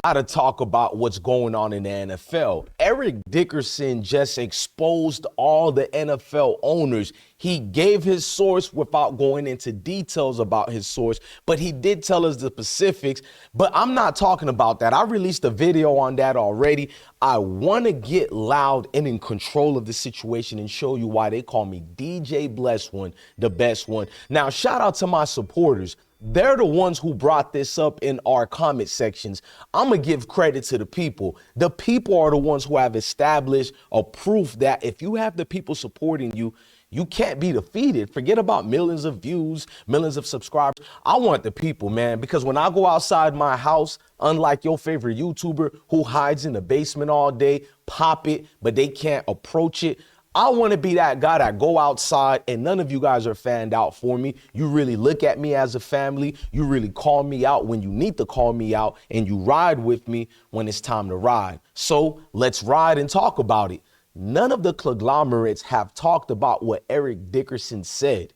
got to talk about what's going on in the NFL. Eric Dickerson just exposed all the NFL owners. He gave his source without going into details about his source, but he did tell us the specifics. But I'm not talking about that. I released a video on that already. I want to get loud and in control of the situation and show you why they call me DJ Bless One, the best one. Now, shout out to my supporters. They're the ones who brought this up in our comment sections. I'm going to give credit to the people. The people are the ones who have established a proof that if you have the people supporting you, you can't be defeated. Forget about millions of views, millions of subscribers. I want the people, man, because when I go outside my house, unlike your favorite YouTuber who hides in the basement all day, pop it, but they can't approach it, I want to be that guy that go outside and none of you guys are fanned out for me. You really look at me as a family. You really call me out when you need to call me out, and you ride with me when it's time to ride. So let's ride and talk about it. None of the conglomerates have talked about what Eric Dickerson said.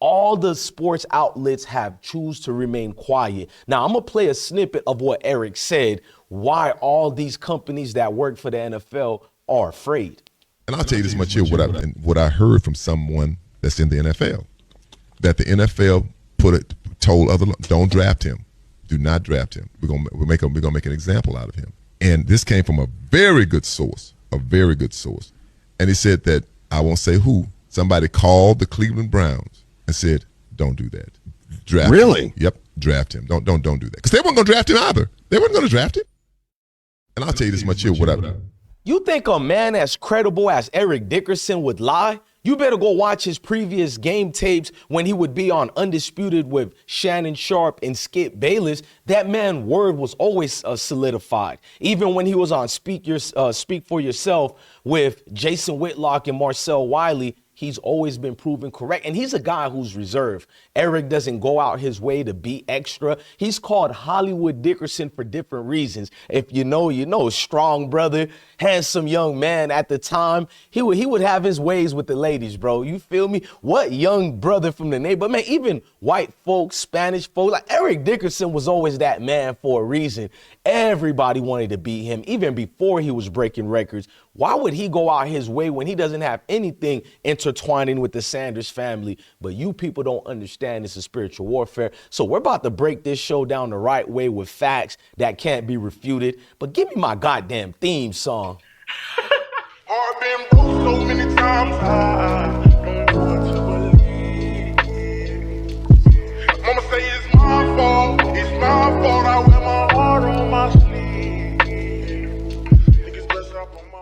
All the sports outlets have choose to remain quiet. Now, I'm going to play a snippet of what Eric said, why all these companies that work for the NFL are afraid. And I'll tell you this much here, what I heard from someone that's in the NFL, that the NFL told other, don't draft him, do not draft him. We're gonna make an example out of him. And this came from a very good source, And he said that, I won't say who, somebody called the Cleveland Browns and said, don't do that. Draft him. Yep, draft him. Don't do that. Because they weren't gonna draft him either. They weren't gonna draft him. And I'll tell you this much here, You think a man as credible as Eric Dickerson would lie? You better go watch his previous game tapes when he would be on Undisputed with Shannon Sharp and Skip Bayless. That man's word was always solidified. Even when he was on Speak for Yourself with Jason Whitlock and Marcel Wiley, he's always been proven correct. And he's a guy who's reserved. Eric doesn't go out his way to be extra. He's called Hollywood Dickerson for different reasons. If you know, you know. Strong brother, handsome young man at the time. He would have his ways with the ladies, bro. You feel me? What young brother from the neighborhood? Man, even white folks, Spanish folks, like Eric Dickerson was always that man for a reason. Everybody wanted to beat him, even before he was breaking records. Why would he go out his way when he doesn't have anything intertwining with the Sanders family? But you people don't understand it's a spiritual warfare. So we're about to break this show down the right way with facts that can't be refuted. But give me my goddamn theme song. I've been broke so many times, I don't know what to believe. Mama say it's my fault, I wear my heart on my sleeve. Niggas bless up on my...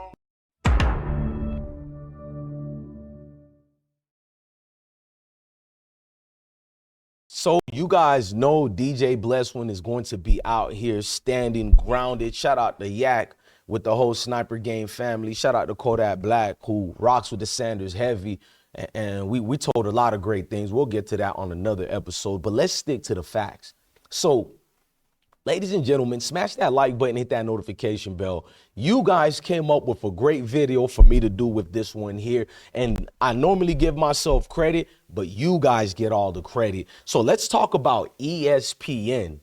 So you guys know DJ Bless One is going to be out here standing grounded. Shout out to Yak with the whole Sniper Game family. Shout out to Kodak Black, who rocks with the Sanders heavy. And we told a lot of great things. We'll get to that on another episode. But let's stick to the facts. So, ladies and gentlemen, smash that like button, hit that notification bell. You guys came up with a great video for me to do with this one here. And I normally give myself credit, but you guys get all the credit. So let's talk about ESPN.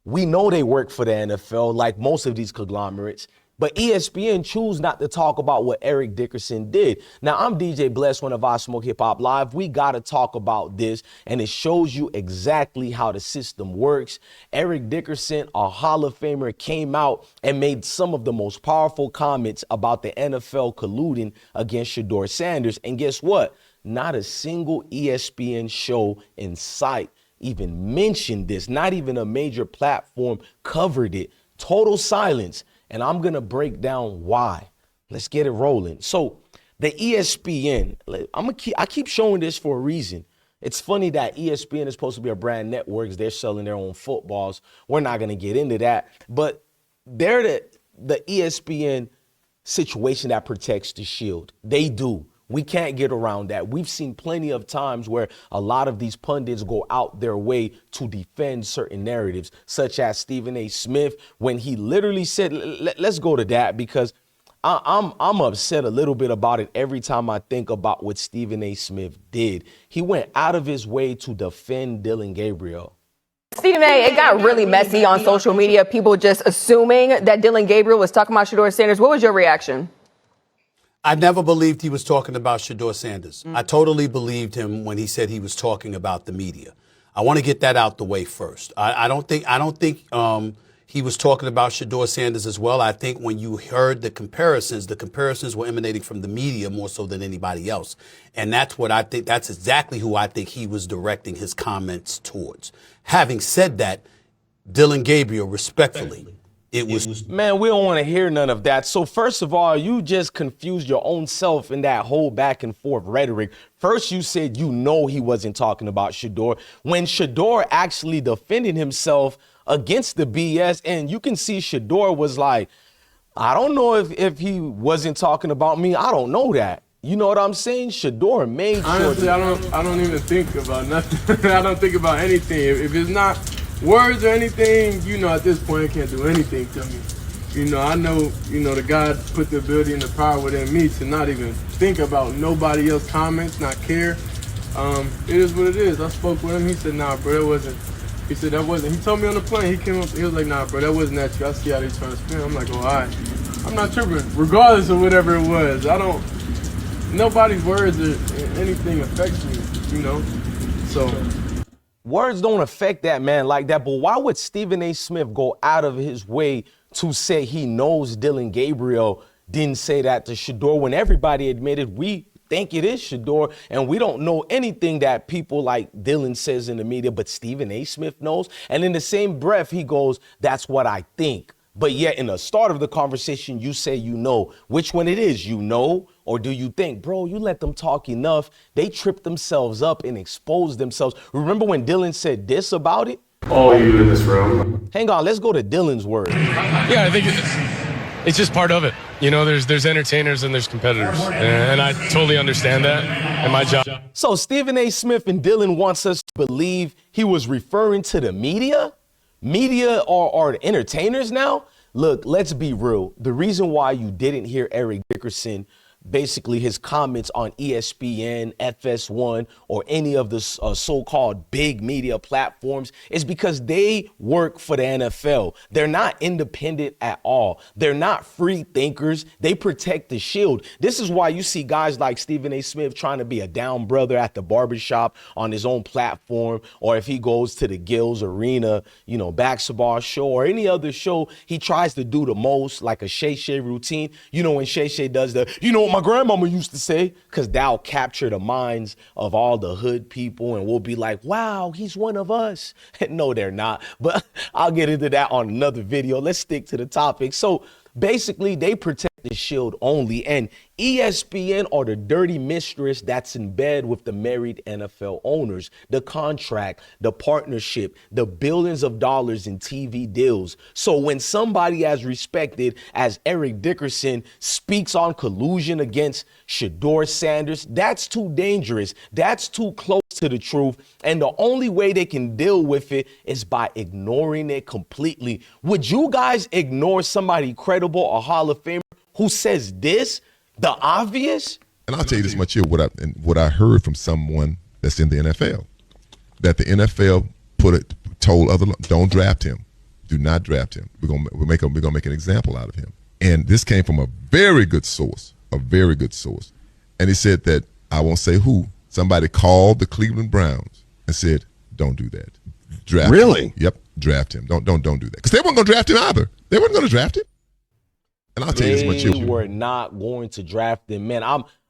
We know they work for the NFL, like most of these conglomerates, but ESPN choose not to talk about what Eric Dickerson did. Now, I'm DJ Bless, one of I Smoke Hip Hop Live. We got to talk about this, and it shows you exactly how the system works. Eric Dickerson, a Hall of Famer, came out and made some of the most powerful comments about the NFL colluding against Shedeur Sanders. And guess what? Not a single ESPN show in sight even mentioned this. Not even a major platform covered it. Total silence. And I'm going to break down why. Let's get it rolling. So the ESPN, I keep showing this for a reason. It's funny that ESPN is supposed to be a brand network. They're selling their own footballs. We're not going to get into that. But they're the ESPN situation that protects the shield. They do. We can't get around that. We've seen plenty of times where a lot of these pundits go out their way to defend certain narratives, such as Stephen A. Smith, when he literally said, let's go to that, because I'm upset a little bit about it every time I think about what Stephen A. Smith did. He went out of his way to defend Dylan Gabriel. Stephen A., it got really messy on social media. People just assuming that Dylan Gabriel was talking about Shedeur Sanders. What was your reaction? I never believed he was talking about Shedeur Sanders. I totally believed him when he said he was talking about the media. I want to get that out the way first. I don't think he was talking about Shedeur Sanders as well. I think when you heard the comparisons were emanating from the media more so than anybody else. And that's what I think. That's exactly who I think he was directing his comments towards. Having said that, Dylan Gabriel, respectfully, it was. Man, we don't want to hear none of that. So first of all, you just confused your own self in that whole back and forth rhetoric. First, you said he wasn't talking about Shedeur, when Shedeur actually defended himself against the BS. And you can see Shedeur was like, I don't know if he wasn't talking about me. I don't know that. You know what I'm saying? Shedeur made sure. Honestly, I don't even think about nothing. I don't think about anything. If it's not words or anything, at this point, it can't do anything to me. I know, the God put the ability and the power within me to not even think about nobody else's comments, not care. It is what it is. I spoke with him. He said, nah, bro, that wasn't. He said, that wasn't. He told me on the plane. He came up, he was like, nah, bro, that wasn't at you. I see how they trying to spin. I'm like, oh, all right. I'm not tripping, regardless of whatever it was. Nobody's words or anything affects me, So. Words don't affect that man like that, but why would Stephen A. Smith go out of his way to say he knows Dylan Gabriel didn't say that to Shedeur when everybody admitted we think it is Shedeur and we don't know anything that people like Dylan says in the media, but Stephen A. Smith knows? And in the same breath, he goes, that's what I think. But yet in the start of the conversation, you say you know. Which one it is, or do you think? Bro, you let them talk enough. They trip themselves up and expose themselves. Remember when Dylan said this about it? All you in this room. Hang on, let's go to Dylan's word. Yeah, I think it's just part of it. There's entertainers and there's competitors. And I totally understand that. And my job. So Stephen A. Smith and Dylan wants us to believe he was referring to the media? Media are entertainers now? Look, let's be real. The reason why you didn't hear Eric Dickerson, basically his comments on ESPN, FS1, or any of the so-called big media platforms is because they work for the NFL. They're not independent at all. They're not free thinkers. They protect the shield. This is why you see guys like Stephen A. Smith trying to be a down brother at the barbershop on his own platform, or if he goes to the Gills Arena, basketball show or any other show, he tries to do the most, like a Shay Shay routine. When Shay Shay does what my grandmama used to say, because that'll capture the minds of all the hood people and we'll be like, wow, he's one of us. No, they're not. But I'll get into that on another video. Let's stick to the topic. So basically, they protect the shield only, and ESPN are the dirty mistress that's in bed with the married NFL owners, the contract, the partnership, the billions of dollars in TV deals. So when somebody as respected as Eric Dickerson speaks on collusion against Shedeur Sanders, that's too dangerous. That's too close to the truth. And the only way they can deal with it is by ignoring it completely. Would you guys ignore somebody credible, a Hall of Famer, who says this, the obvious? And I'll tell you this much here, what I heard from someone that's in the NFL, that the NFL told other, don't draft him, do not draft him. We're gonna make an example out of him. And this came from a very good source, And he said that, I won't say who, somebody called the Cleveland Browns and said, don't do that. Draft him. Yep, draft him. Don't do that. Because they weren't gonna draft him either. They weren't gonna draft him. And I'll tell you this much. They were not going to draft him. Man,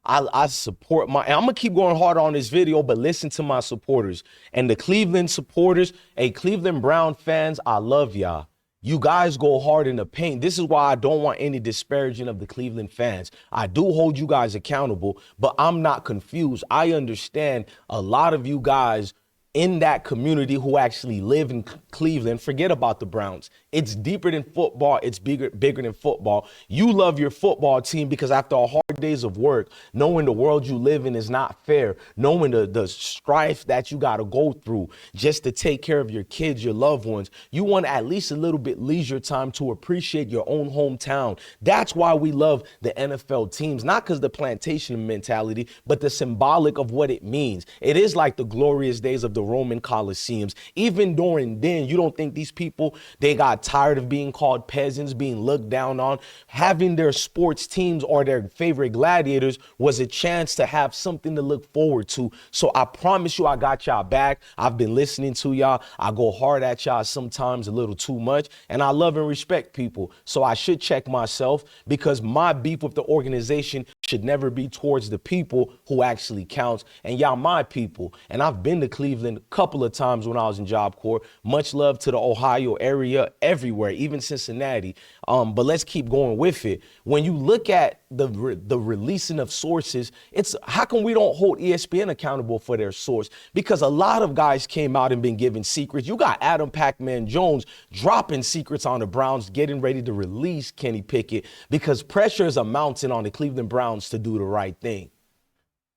I support and I'm gonna keep going hard on this video, but listen to my supporters and the Cleveland supporters. Hey, Cleveland Brown fans, I love y'all. You guys go hard in the paint. This is why I don't want any disparaging of the Cleveland fans. I do hold you guys accountable, but I'm not confused. I understand a lot of you guys in that community who actually live in Cleveland. Forget about the Browns. It's deeper than football. It's bigger than football. You love your football team because after a hard days of work, knowing the world you live in is not fair, knowing the strife that you got to go through just to take care of your kids, your loved ones. You want at least a little bit leisure time to appreciate your own hometown. That's why we love the NFL teams, not because the plantation mentality, but the symbolic of what it means. It is like the glorious days of the Roman Colosseums. Even during then, you don't think these people, they got tired of being called peasants, being looked down on. Having their sports teams or their favorite gladiators was a chance to have something to look forward to. So I promise you I got y'all back. I've been listening to y'all. I go hard at y'all sometimes a little too much, and I love and respect people. So I should check myself, because my beef with the organization should never be towards the people who actually counts. And y'all my people. And I've been to Cleveland a couple of times when I was in Job Corps. Much love to the Ohio area, everywhere, even Cincinnati. But let's keep going with it. When you look at the releasing of sources, it's how come we don't hold ESPN accountable for their source? Because a lot of guys came out and been giving secrets. You got Adam Pac-Man Jones dropping secrets on the Browns, getting ready to release Kenny Pickett because pressure is a mountain on the Cleveland Browns to do the right thing.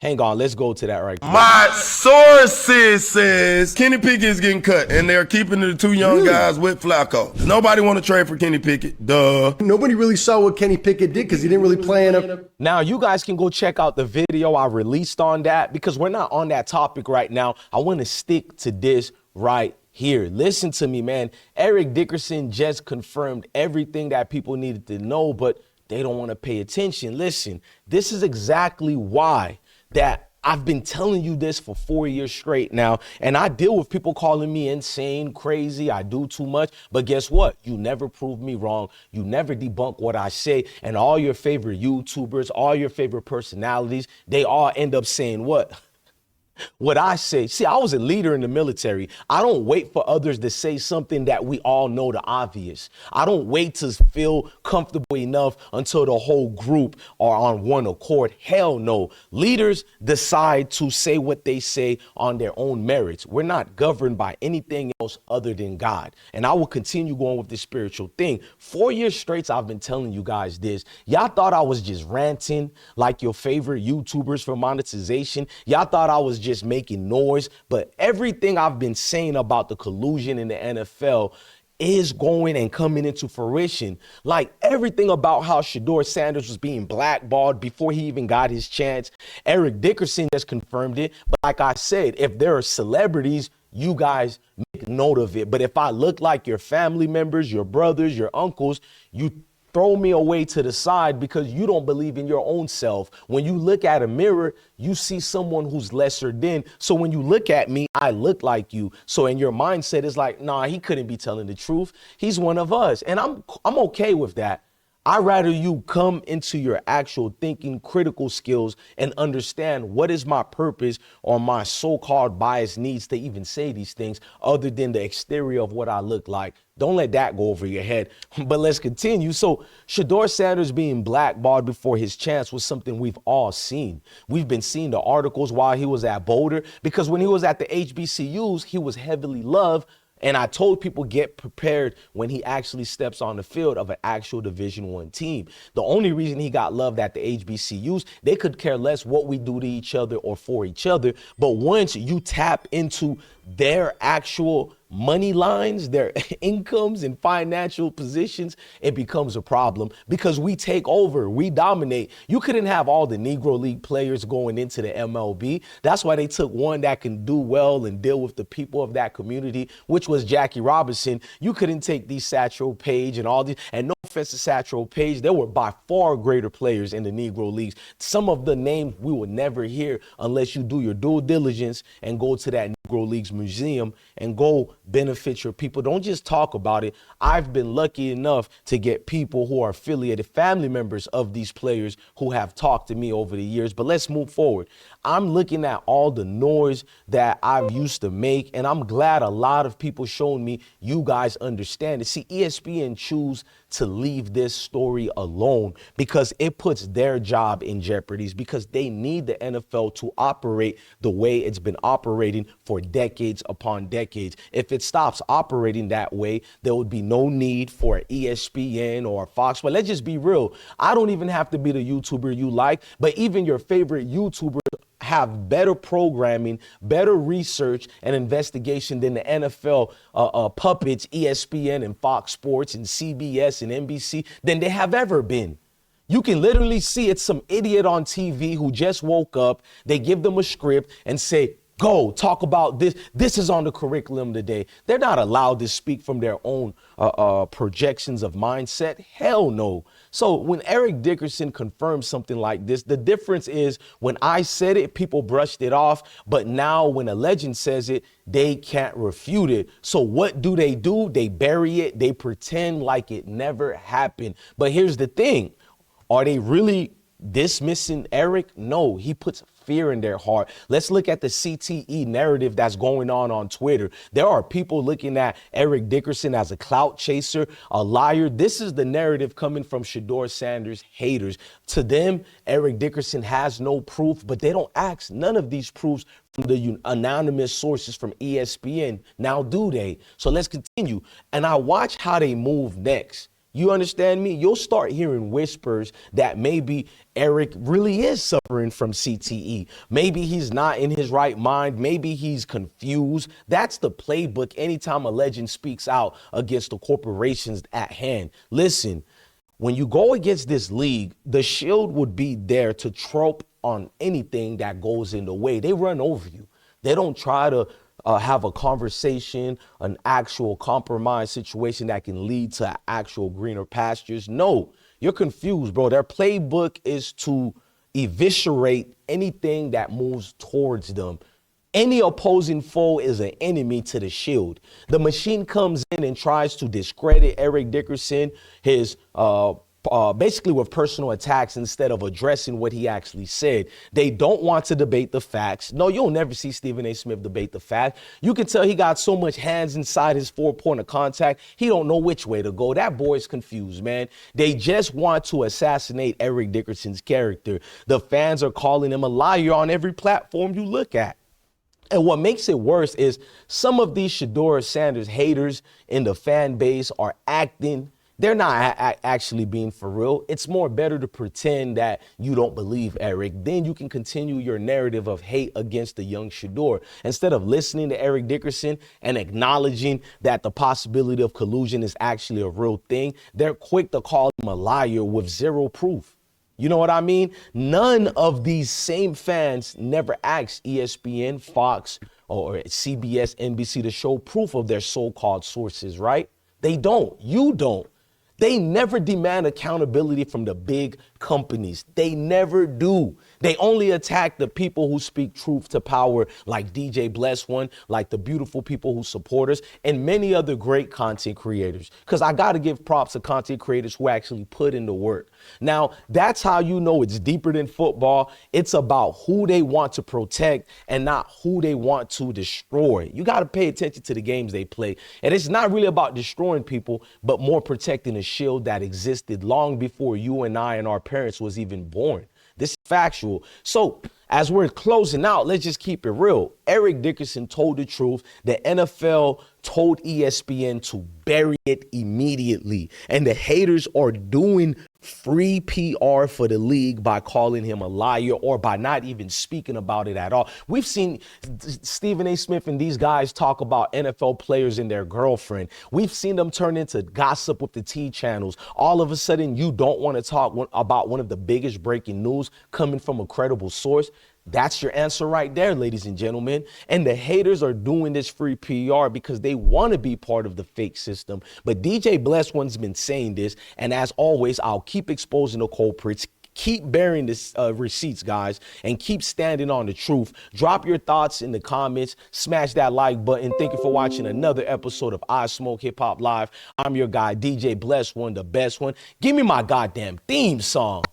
Hang on, let's go to that right quick. My sources says Kenny Pickett is getting cut, and they're keeping the two young guys with Flacco. Nobody want to trade for Kenny Pickett. Duh. Nobody really saw what Kenny Pickett did because he didn't really play in a... Now, you guys can go check out the video I released on that, because we're not on that topic right now. I want to stick to this right here. Listen to me, man. Eric Dickerson just confirmed everything that people needed to know, but they don't want to pay attention. Listen, this is exactly why that I've been telling you this for 4 years straight now, and I deal with people calling me insane, crazy, I do too much, but guess what? You never prove me wrong. You never debunk what I say, and all your favorite YouTubers, all your favorite personalities, they all end up saying what? What I say. See, I was a leader in the military. I don't wait for others to say something that we all know the obvious. I don't wait to feel comfortable enough until the whole group are on one accord. Hell no. Leaders decide to say what they say on their own merits. We're not governed by anything else other than God. And I will continue going with this spiritual thing. 4 years straight, I've been telling you guys this. Y'all thought I was just ranting like your favorite YouTubers for monetization. Y'all thought I was just making noise, but everything I've been saying about the collusion in the NFL is going and coming into fruition. Like everything about how Shedeur Sanders was being blackballed before he even got his chance. Eric Dickerson just confirmed it. But like I said, if there are celebrities, you guys make note of it. But if I look like your family members, your brothers, your uncles, you throw me away to the side because you don't believe in your own self. When you look at a mirror, you see someone who's lesser than. So when you look at me, I look like you. So in your mindset, it's like, nah, he couldn't be telling the truth. He's one of us. And I'm okay with that. I'd rather you come into your actual thinking, critical skills, and understand what is my purpose or my so-called biased needs to even say these things other than the exterior of what I look like. Don't let that go over your head. But let's continue. So Shedeur Sanders being blackballed before his chance was something we've all seen. We've been seeing the articles while he was at Boulder, because when he was at the HBCUs, he was heavily loved. And I told people, get prepared when he actually steps on the field of an actual Division I team. The only reason he got loved at the HBCUs, they could care less what we do to each other or for each other. But once you tap into their actual money lines, their incomes and financial positions, it becomes a problem because we take over, we dominate. You couldn't have all the Negro League players going into the MLB. That's why they took one that can do well and deal with the people of that community, which was Jackie Robinson. You couldn't take these Satchel Paige and all these, and no offense to Satchel Paige, there were by far greater players in the Negro Leagues. Some of the names we will never hear unless you do your due diligence and go to that Negro Leagues museum and go benefit your people. Don't just talk about it. I've been lucky enough to get people who are affiliated, family members of these players who have talked to me over the years. But let's move forward. I'm looking at all the noise that I've used to make, and I'm glad a lot of people showing me you guys understand it. See, ESPN choose to leave this story alone because it puts their job in jeopardy, because they need the NFL to operate the way it's been operating for decades upon decades. If it stops operating that way, there would be no need for ESPN or Fox. But let's just be real. I don't even have to be the YouTuber you like, but even your favorite YouTubers have better programming, better research and investigation than the NFL puppets, ESPN and Fox Sports and CBS and NBC than they have ever been. You can literally see it's some idiot on TV who just woke up. They give them a script and say, go talk about this. This is on the curriculum today. They're not allowed to speak from their own projections of mindset. Hell no. So when Eric Dickerson confirms something like this, the difference is when I said it, people brushed it off. But now when a legend says it, they can't refute it. So what do? They bury it. They pretend like it never happened. But here's the thing. Are they really dismissing Eric? No, he puts fear in their heart. Let's look at the CTE narrative that's going on Twitter. There are people looking at Eric Dickerson as a clout chaser, a liar. This is the narrative coming from Shedeur Sanders haters. To them, Eric Dickerson has no proof, but they don't ask none of these proofs from the anonymous sources from ESPN. Now do they? So let's continue. And I watch how they move next. You understand me? You'll start hearing whispers that maybe Eric really is suffering from CTE. Maybe he's not in his right mind. Maybe he's confused. That's the playbook anytime a legend speaks out against the corporations at hand. Listen, when you go against this league, the shield would be there to trope on anything that goes in the way. They run over you. They don't try to have a conversation, an actual compromise situation that can lead to actual greener pastures. No, you're confused, bro. Their playbook is to eviscerate anything that moves towards them. Any opposing foe is an enemy to the shield. The machine comes in and tries to discredit Eric Dickerson, his basically with personal attacks instead of addressing what he actually said. They don't want to debate the facts. No, you'll never see Stephen A. Smith debate the fact. You can tell he got so much hands inside his 4-point of contact, he don't know which way to go. That boy's confused, man. They just want to assassinate Eric Dickerson's character. The fans are calling him a liar on every platform you look at. And what makes it worse is some of these Shedeur Sanders haters in the fan base are acting. They're not actually being for real. It's more better to pretend that you don't believe Eric. Then you can continue your narrative of hate against the young Shedeur. Instead of listening to Eric Dickerson and acknowledging that the possibility of collusion is actually a real thing, they're quick to call him a liar with zero proof. You know what I mean? None of these same fans never asked ESPN, Fox, or CBS, NBC to show proof of their so-called sources, right? They don't. You don't. They never demand accountability from the big companies. They never do. They only attack the people who speak truth to power, like DJ Bless One, like the beautiful people who support us, and many other great content creators. Because I got to give props to content creators who actually put in the work. Now, that's how you know it's deeper than football. It's about who they want to protect and not who they want to destroy. You got to pay attention to the games they play. And it's not really about destroying people, but more protecting a shield that existed long before you and I and our parents was even born. This is factual. So as we're closing out, let's just keep it real. Eric Dickerson told the truth. The NFL told ESPN to bury it immediately. And the haters are doing free PR for the league by calling him a liar or by not even speaking about it at all. We've seen Stephen A. Smith and these guys talk about NFL players and their girlfriend. We've seen them turn into gossip with the T channels. All of a sudden, you don't want to talk about one of the biggest breaking news coming from a credible source. That's your answer right there, ladies and gentlemen. And the haters are doing this free PR because they want to be part of the fake system. But DJ Bless One's been saying this. And as always, I'll keep exposing the culprits. Keep bearing the receipts, guys, and keep standing on the truth. Drop your thoughts in the comments. Smash that like button. Thank you for watching another episode of I Smoke Hip Hop Live. I'm your guy, DJ Bless One, the best one. Give me my goddamn theme song.